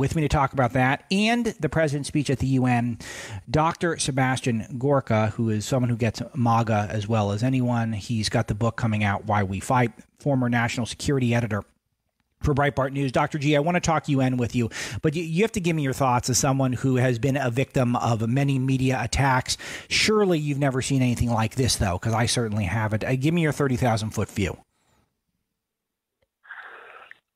With me to talk about that and the president's speech at the UN, Dr. Sebastian Gorka, who is someone who gets MAGA as well as anyone. He's got the book coming out, Why We Fight, former national security editor for Breitbart News. Dr. G, I want to talk UN with you, but you have to give me your thoughts as someone who has been a victim of many media attacks. Surely you've never seen anything like this, though, because I certainly haven't. Give me your 30,000-foot view.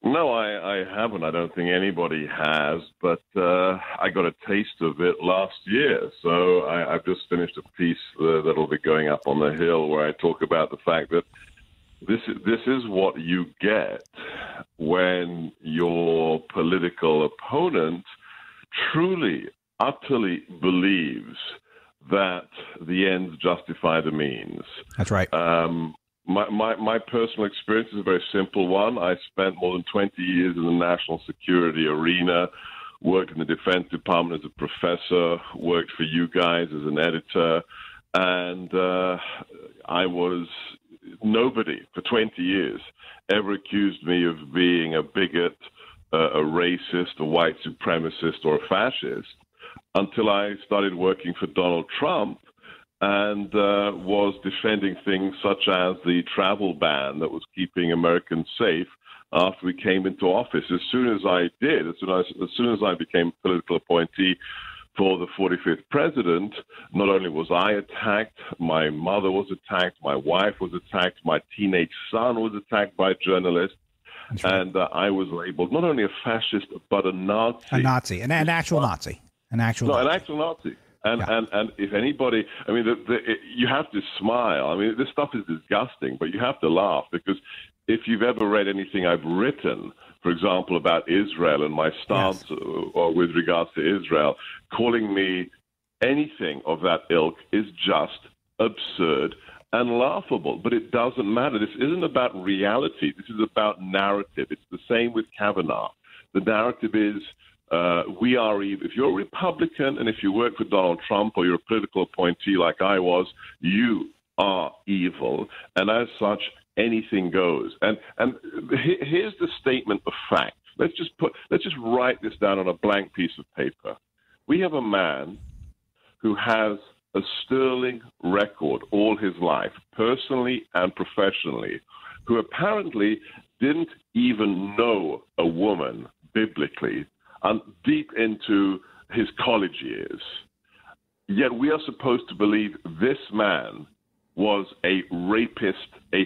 No, I haven't. I don't think anybody has, but I got a taste of it last year. So I've just finished a piece that'll be going up on the Hill where I talk about the fact that this is what you get when your political opponent truly, utterly believes that the ends justify the means. That's right. My personal experience is a very simple one. I spent more than 20 years in the national security arena, worked in the Defense Department as a professor, worked for you guys as an editor, and I was nobody for 20 years ever accused me of being a bigot, a racist, a white supremacist, or a fascist until I started working for Donald Trump and was defending things such as the travel ban that was keeping Americans safe after we came into office. As soon as I did, as soon as I became a political appointee for the 45th president, not only was I attacked, my mother was attacked, my wife was attacked, my teenage son was attacked by journalists, right. And I was labeled not only a fascist, but a Nazi. A Nazi, an actual Nazi. An actual Nazi. And if anybody, I mean, you have to smile. I mean, this stuff is disgusting, but you have to laugh because if you've ever read anything I've written, for example, about Israel and my stance with regards to Israel, calling me anything of that ilk is just absurd and laughable. But it doesn't matter. This isn't about reality. This is about narrative. It's the same with Kavanaugh. The narrative is, we are evil. If you're a Republican and if you work for Donald Trump or you're a political appointee like I was, you are evil. And as such, anything goes. And here's the statement of fact. Let's just write this down on a blank piece of paper. We have a man who has a sterling record all his life, personally and professionally, who apparently didn't even know a woman biblically and deep into his college years. Yet we are supposed to believe this man was a rapist, a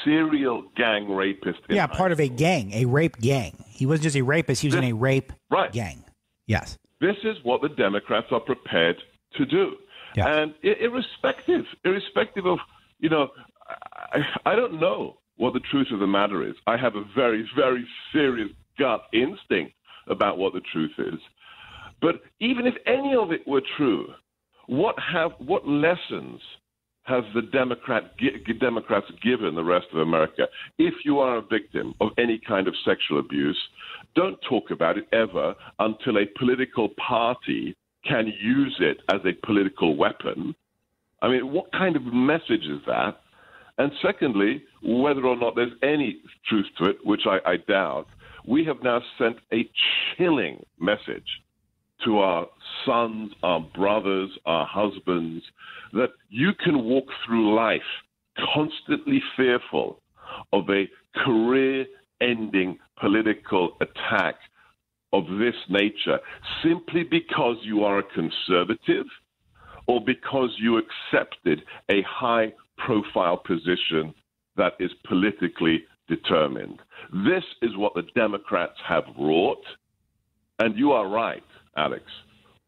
serial gang rapist. Yeah, part of a gang, a rape gang. He wasn't just a rapist, he was in a rape gang. Yes. This is what the Democrats are prepared to do. Yeah. And irrespective of, I don't know what the truth of the matter is. I have a very, very serious gut instinct about what the truth is. But even if any of it were true, what lessons have the Democrats given the rest of America? If you are a victim of any kind of sexual abuse, don't talk about it ever until a political party can use it as a political weapon. I mean, what kind of message is that? And secondly, whether or not there's any truth to it, which I doubt, we have now sent a chilling message to our sons, our brothers, our husbands, that you can walk through life constantly fearful of a career-ending political attack of this nature simply because you are a conservative or because you accepted a high-profile position that is politically determined. This is what the Democrats have wrought, and you are right, Alex.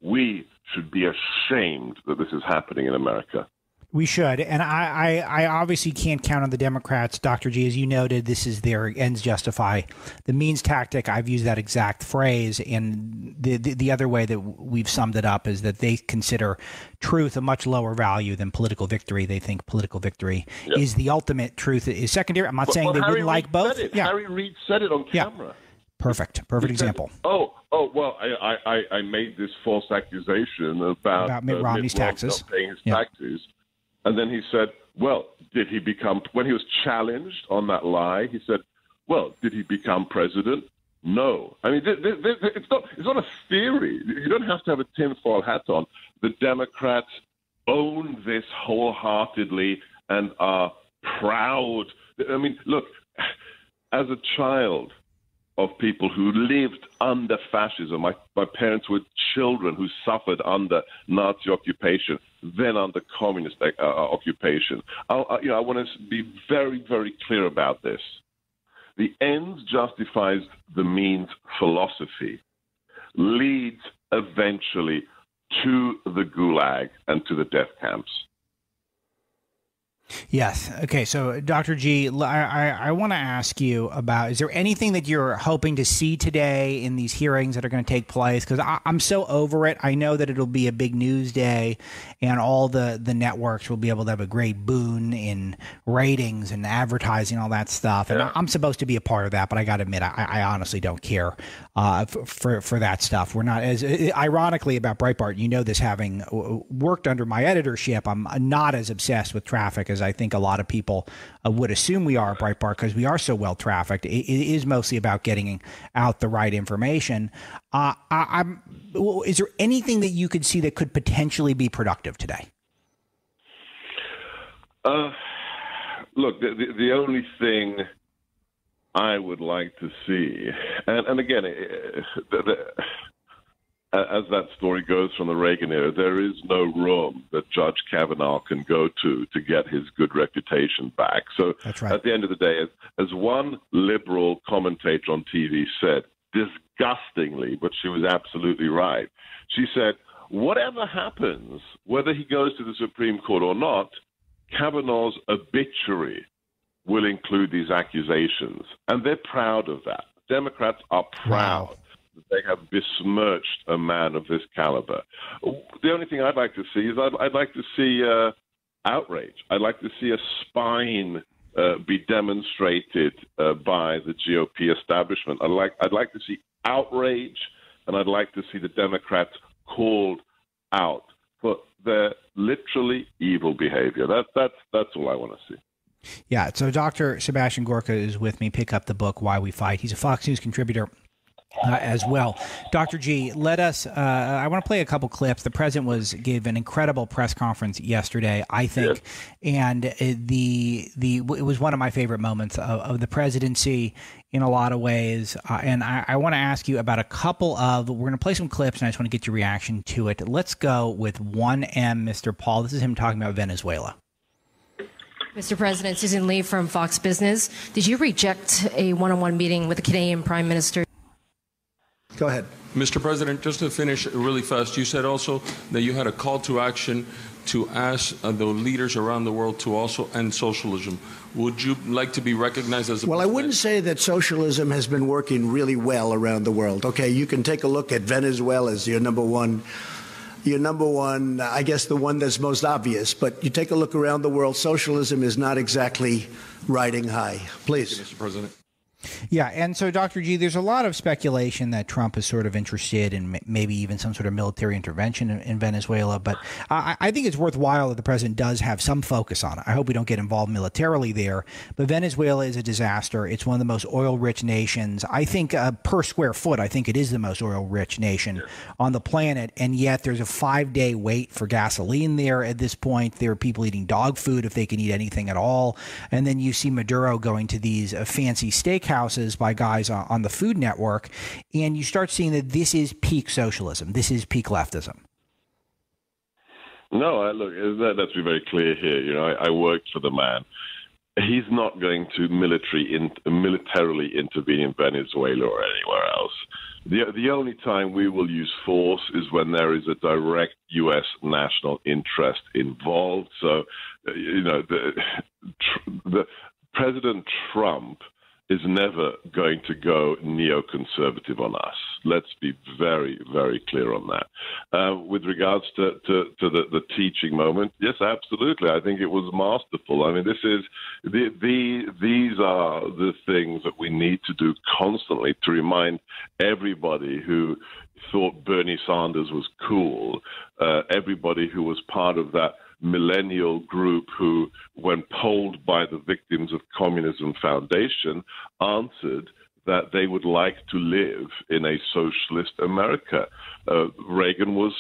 We should be ashamed that this is happening in America. We should. And I obviously can't count on the Democrats, Dr. G. As you noted, this is their ends justify the means tactic. I've used that exact phrase. And the other way that we've summed it up is that they consider truth a much lower value than political victory. They think political victory is the ultimate truth, is secondary. I'm not saying they wouldn't like both. Yeah. Harry Reid said it on camera. Yeah. Perfect example. Well, I made this false accusation about Mitt Romney's taxes. Not paying his taxes. And then he said, well, did he become, when he was challenged on that lie, he said, well, did he become president know. I mean, it's not a theory. You don't have to have a tinfoil hat on. The Democrats own this wholeheartedly and are proud. I mean, look, as a child of people who lived under fascism, my parents were children who suffered under Nazi occupation, then under communist occupation. I want to be very, very clear about this. The ends justifies the means philosophy leads eventually to the gulag and to the death camps. Yes. Okay. So, Dr. G, I want to ask you about, is there anything that you're hoping to see today in these hearings that are going to take place? Because I'm so over it. I know that it'll be a big news day and all the networks will be able to have a great boon in ratings and advertising, all that stuff. And I'm supposed to be a part of that, but I got to admit, I honestly don't care for that stuff. We're not, as ironically about Breitbart, you know this, having worked under my editorship, I'm not as obsessed with traffic as I think a lot of people would assume we are at Breitbart, because we are so well trafficked. It is mostly about getting out the right information. Is there anything that you could see that could potentially be productive today? Look, the only thing I would like to see, and again, as that story goes from the Reagan era, there is no room that Judge Kavanaugh can go to get his good reputation back. So that's right. At the end of the day, as one liberal commentator on TV said, disgustingly, but she was absolutely right, she said, whatever happens, whether he goes to the Supreme Court or not, Kavanaugh's obituary will include these accusations. And they're proud of that. Democrats are proud. Wow. They have besmirched a man of this caliber. The only thing I'd like to see is I'd like to see outrage. I'd like to see a spine be demonstrated by the GOP establishment. I'd like to see outrage, and I'd like to see the Democrats called out for their literally evil behavior. That's all I want to see. Yeah. So Dr. Sebastian Gorka is with me. Pick up the book, Why We Fight. He's a Fox News contributor as well. Dr. G, let us, I want to play a couple clips. The president gave an incredible press conference yesterday, I think, and it was one of my favorite moments of the presidency in a lot of ways. And I want to ask you about we're going to play some clips, and I just want to get your reaction to it. Let's go with 1M, Mr. Paul. This is him talking about Venezuela. Mr. President, Susan Lee from Fox Business. Did you reject a one-on-one meeting with the Canadian Prime Minister? Go ahead. Mr. President, just to finish really fast, you said also that you had a call to action to ask the leaders around the world to also end socialism. Would you like to be recognized as a Well, I wouldn't say that socialism has been working really well around the world. Okay, you can take a look at Venezuela as your number one, I guess the one that's most obvious. But you take a look around the world, socialism is not exactly riding high. Please. Thank you, Mr. President. Yeah, and so, Dr. G, there's a lot of speculation that Trump is sort of interested in maybe even some sort of military intervention in Venezuela, but I think it's worthwhile that the president does have some focus on it. I hope we don't get involved militarily there, but Venezuela is a disaster. It's one of the most oil-rich nations. I think per square foot, I think it is the most oil-rich nation on the planet, and yet there's a 5-day wait for gasoline there at this point. There are people eating dog food if they can eat anything at all, and then you see Maduro going to these fancy steakhouses by guys on the Food Network, and you start seeing that this is peak socialism. This is peak leftism. No, look, let's be very clear here. You know, I worked for the man. He's not going to militarily intervene in Venezuela or anywhere else. The only time we will use force is when there is a direct U.S. national interest involved. So, you know, the President Trump is never going to go neoconservative on us. Let's be very, very clear on that. With regards to the teaching moment, yes, absolutely. I think it was masterful. I mean, these are the things that we need to do constantly to remind everybody who thought Bernie Sanders was cool, everybody who was part of that millennial group who, when polled by the Victims of Communism Foundation, answered that they would like to live in a socialist America. Reagan was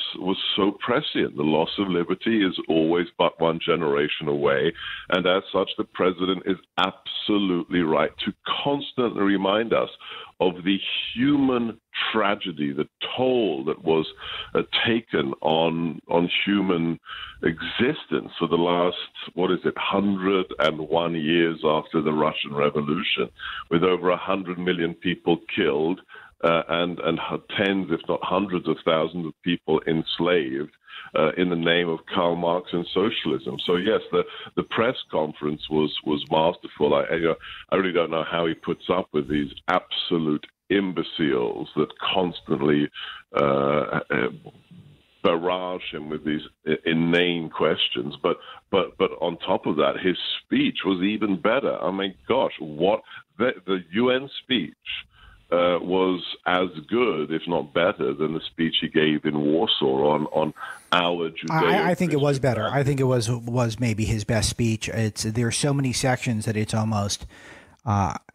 so prescient. The loss of liberty is always but one generation away, and as such, the president is absolutely right to constantly remind us of the human tragedy, the toll that was taken on human existence for the last, 101 years after the Russian Revolution, with over 100 million people killed and tens, if not hundreds of thousands of people enslaved in the name of Karl Marx and socialism. So yes, the press conference was masterful. I really don't know how he puts up with these absolute imbeciles that constantly barrage him with these inane questions. But on top of that, his speech was even better. I mean, gosh, what the UN speech was as good, if not better, than the speech he gave in Warsaw on our Judeo. I think it was better. I think it was maybe his best speech. There's so many sections that it's almost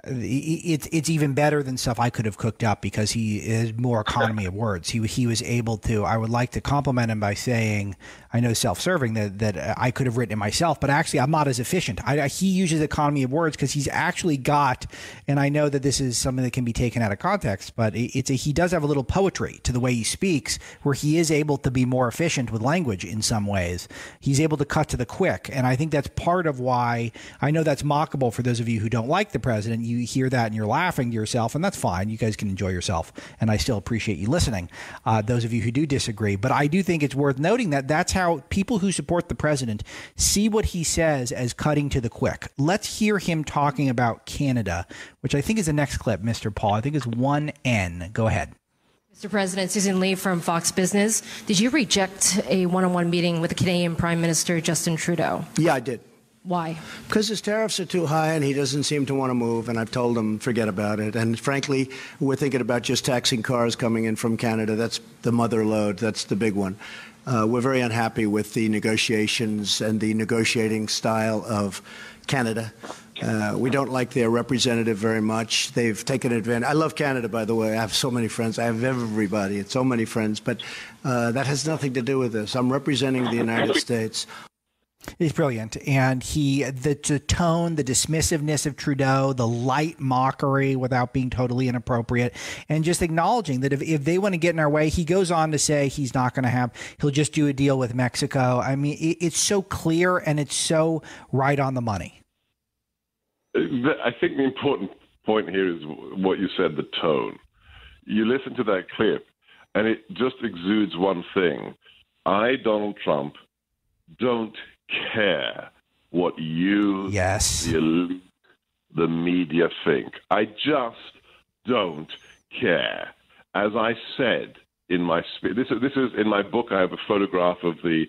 it's even better than stuff I could have cooked up because he is more economy of words. He was able to. I would like to compliment him by saying, I know self-serving that I could have written it myself, but actually I'm not as efficient. He uses economy of words because he's actually got, and I know that this is something that can be taken out of context, but he does have a little poetry to the way he speaks, where he is able to be more efficient with language in some ways. He's able to cut to the quick, and I think that's part of why I know that's mockable for those of you who don't like the president. You hear that and you're laughing to yourself, and that's fine. You guys can enjoy yourself, and I still appreciate you listening. Those of you who do disagree, but I do think it's worth noting that that's how people who support the president see what he says as cutting to the quick. Let's hear him talking about Canada, which I think is the next clip, Mr. Paul. I think it's 1N. Go ahead. Mr. President, Susan Lee from Fox Business. Did you reject a one-on-one meeting with the Canadian Prime Minister Justin Trudeau? Yeah, I did. Why? Because his tariffs are too high and he doesn't seem to want to move, and I've told him forget about it. And frankly, we're thinking about just taxing cars coming in from Canada. That's the mother lode. That's the big one. We're very unhappy with the negotiations and the negotiating style of Canada. We don't like their representative very much. They've taken advantage. I love Canada, by the way. I have so many friends. I have everybody. It's so many friends. But that has nothing to do with this. I'm representing the United States. He's brilliant. And the tone, the dismissiveness of Trudeau, the light mockery without being totally inappropriate, and just acknowledging that if they want to get in our way, he goes on to say he's not going to he'll just do a deal with Mexico. I mean, it's so clear and it's so right on the money. I think the important point here is what you said, the tone. You listen to that clip and it just exudes one thing. I, Donald Trump, don't care what you, the elite, the media think. I just don't care. As I said in my speech, this is in my book. I have a photograph of the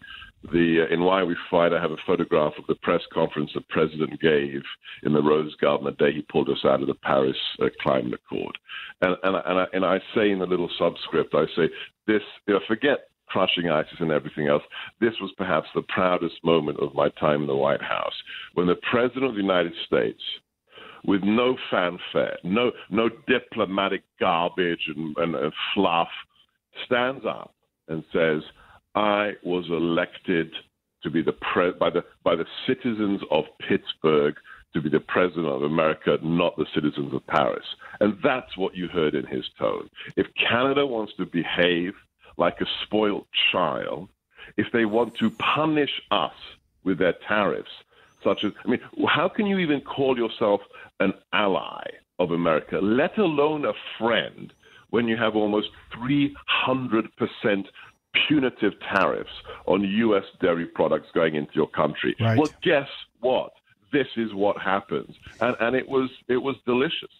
in Why We Fight. I have a photograph of the press conference the president gave in the Rose Garden the day he pulled us out of the Paris Climate Accord. And I say in the little subscript, I say this. Forget crushing ISIS and everything else. This was perhaps the proudest moment of my time in the White House, when the President of the United States, with no fanfare, no diplomatic garbage and fluff, stands up and says, I was elected to be by the citizens of Pittsburgh to be the president of America, not the citizens of Paris. And that's what you heard in his tone. If Canada wants to behave like a spoiled child, if they want to punish us with their tariffs, how can you even call yourself an ally of America, let alone a friend, when you have almost 300% punitive tariffs on U.S. dairy products going into your country? Right. Well, guess what? This is what happens. And it was delicious.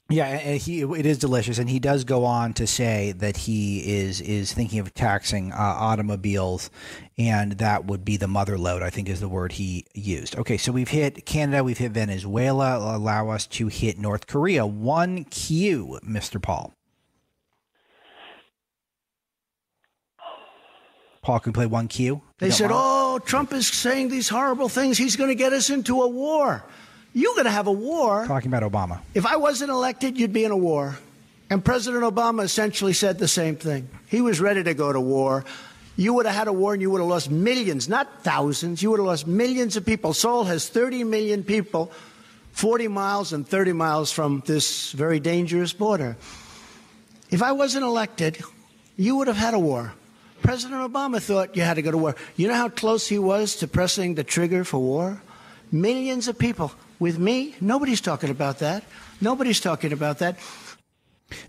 Yeah, it is delicious, and he does go on to say that he is thinking of taxing automobiles, and that would be the mother lode, I think is the word he used. Okay, so we've hit Canada, we've hit Venezuela. Allow us to hit North Korea. 1Q, Mr. Paul. Paul, can we play 1Q? They said, Trump is saying these horrible things. He's going to get us into a war. you're going to have a war. Talking about Obama. If I wasn't elected, you'd be in a war. And President Obama essentially said the same thing. He was ready to go to war. You would have had a war and you would have lost millions, not thousands. You would have lost millions of people. Seoul has 30 million people, 40 miles and 30 miles from this very dangerous border. If I wasn't elected, you would have had a war. President Obama thought you had to go to war. You know how close he was to pressing the trigger for war? Millions of people. With me, nobody's talking about that. Nobody's talking about that.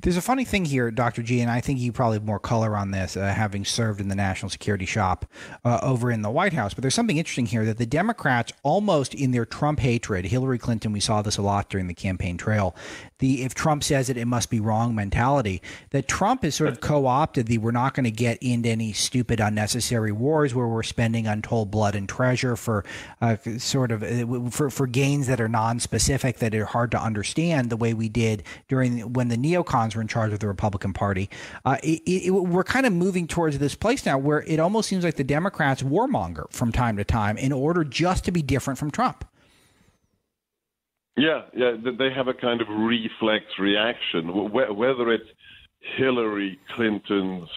There's a funny thing here, Dr. G, and I think you probably have more color on this, having served in the national security shop over in the White House. But there's something interesting here that the Democrats, almost in their Trump hatred, Hillary Clinton, we saw this a lot during the campaign trail, the if Trump says it, it must be wrong mentality, that Trump has sort of co-opted the we're not going to get into any stupid, unnecessary wars where we're spending untold blood and treasure for for gains that are non-specific, that are hard to understand the way we did when the neocons were in charge of the Republican Party. We're kind of moving towards this place now where it almost seems like the Democrats warmonger from time to time in order just to be different from Trump. Yeah, they have a kind of reflex reaction, whether it's Hillary Clinton's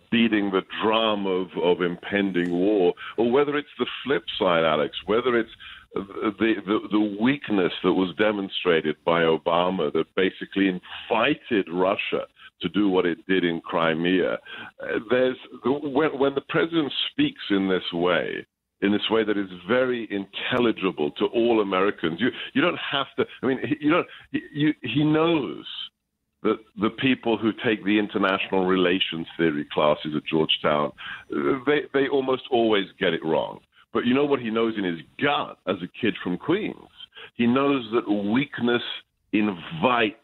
beating the drum of impending war, or whether it's the flip side, Alex, whether it's the weakness that was demonstrated by Obama that basically invited Russia to do what it did in Crimea. When the president speaks in this way that is very intelligible to all Americans, you don't have to. I mean, he knows that the people who take the international relations theory classes at Georgetown, they almost always get it wrong. But you know what he knows in his gut as a kid from Queens? He knows that weakness invites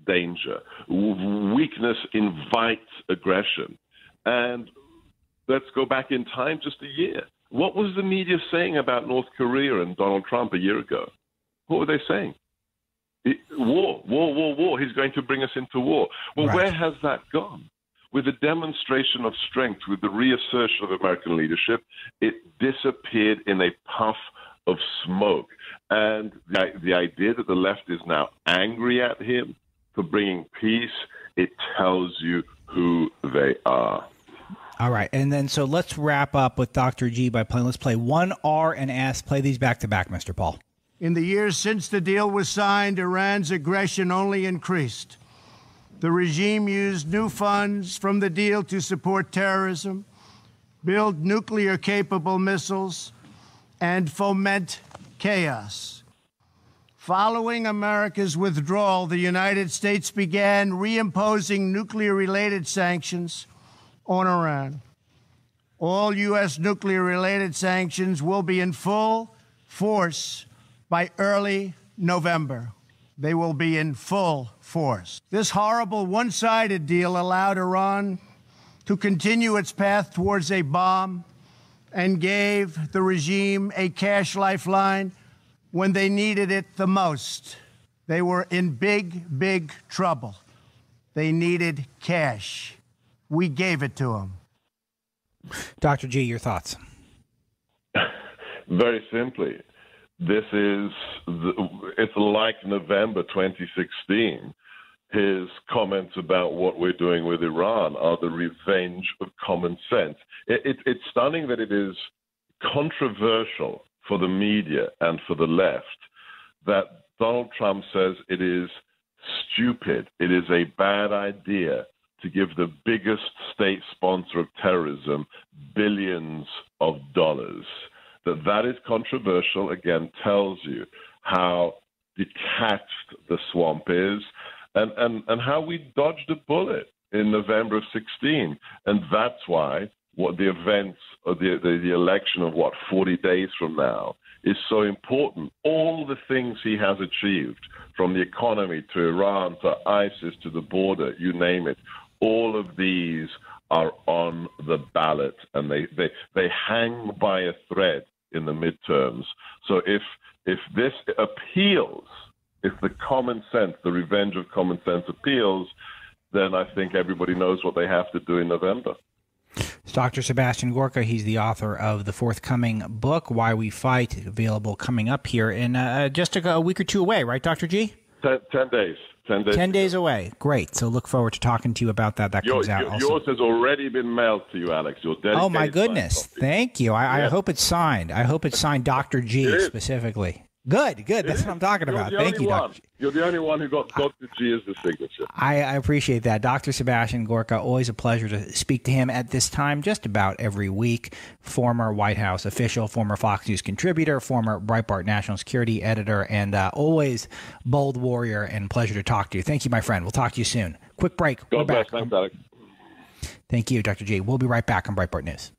danger. Weakness invites aggression. And let's go back in time just a year. What was the media saying about North Korea and Donald Trump a year ago? What were they saying? War. He's going to bring us into war. Well, right. Where has that gone? With the demonstration of strength, with the reassertion of American leadership, it disappeared in a puff of smoke. And the idea that the left is now angry at him for bringing peace, it tells you who they are. All right. And then so let's wrap up with Dr. G by playing. Let's play 1 R and S. Play these back to back, Mr. Paul. In the years since the deal was signed, Iran's aggression only increased. The regime used new funds from the deal to support terrorism, build nuclear-capable missiles, and foment chaos. Following America's withdrawal, the United States began reimposing nuclear-related sanctions on Iran. All U.S. nuclear-related sanctions will be in full force by early November. They will be in full force. This horrible one-sided deal allowed Iran to continue its path towards a bomb and gave the regime a cash lifeline when they needed it the most. They were in big, big trouble. They needed cash. We gave it to them. Dr. G, your thoughts? Very simply, it's like November 2016. His comments about what we're doing with Iran are the revenge of common sense. It's stunning that it is controversial for the media and for the left that Donald Trump says it is stupid, it is a bad idea to give the biggest state sponsor of terrorism billions of dollars. That is controversial, again, tells you how detached the swamp is and how we dodged a bullet in November of 16. And that's why what the events of the election of 40 days from now is so important. All the things he has achieved, from the economy to Iran to ISIS to the border, you name it, all of these are on the ballot, and they hang by a thread in the midterms. So if this appeals, if the common sense, the revenge of common sense appeals, then I think everybody knows what they have to do in November. It's Dr. Sebastian Gorka. He's the author of the forthcoming book, Why We Fight, available coming up here in just a week or two away, right, Dr. G? 10 days. 10 days. 10 days away. Great. So look forward to talking to you about that. That comes out also. Yours has already been mailed to you, Alex. Oh, my goodness. Thank you. I hope it's signed. I hope it's signed Dr. G specifically. Good. That's what I'm talking about. Thank you, Dr. G. You're the only one who got Dr. G as the signature. I appreciate that. Dr. Sebastian Gorka, always a pleasure to speak to him at this time, just about every week. Former White House official, former Fox News contributor, former Breitbart national security editor, and always bold warrior, and pleasure to talk to you. Thank you, my friend. We'll talk to you soon. Quick break. God bless. Thanks, Alex. Thank you, Dr. G. We'll be right back on Breitbart News.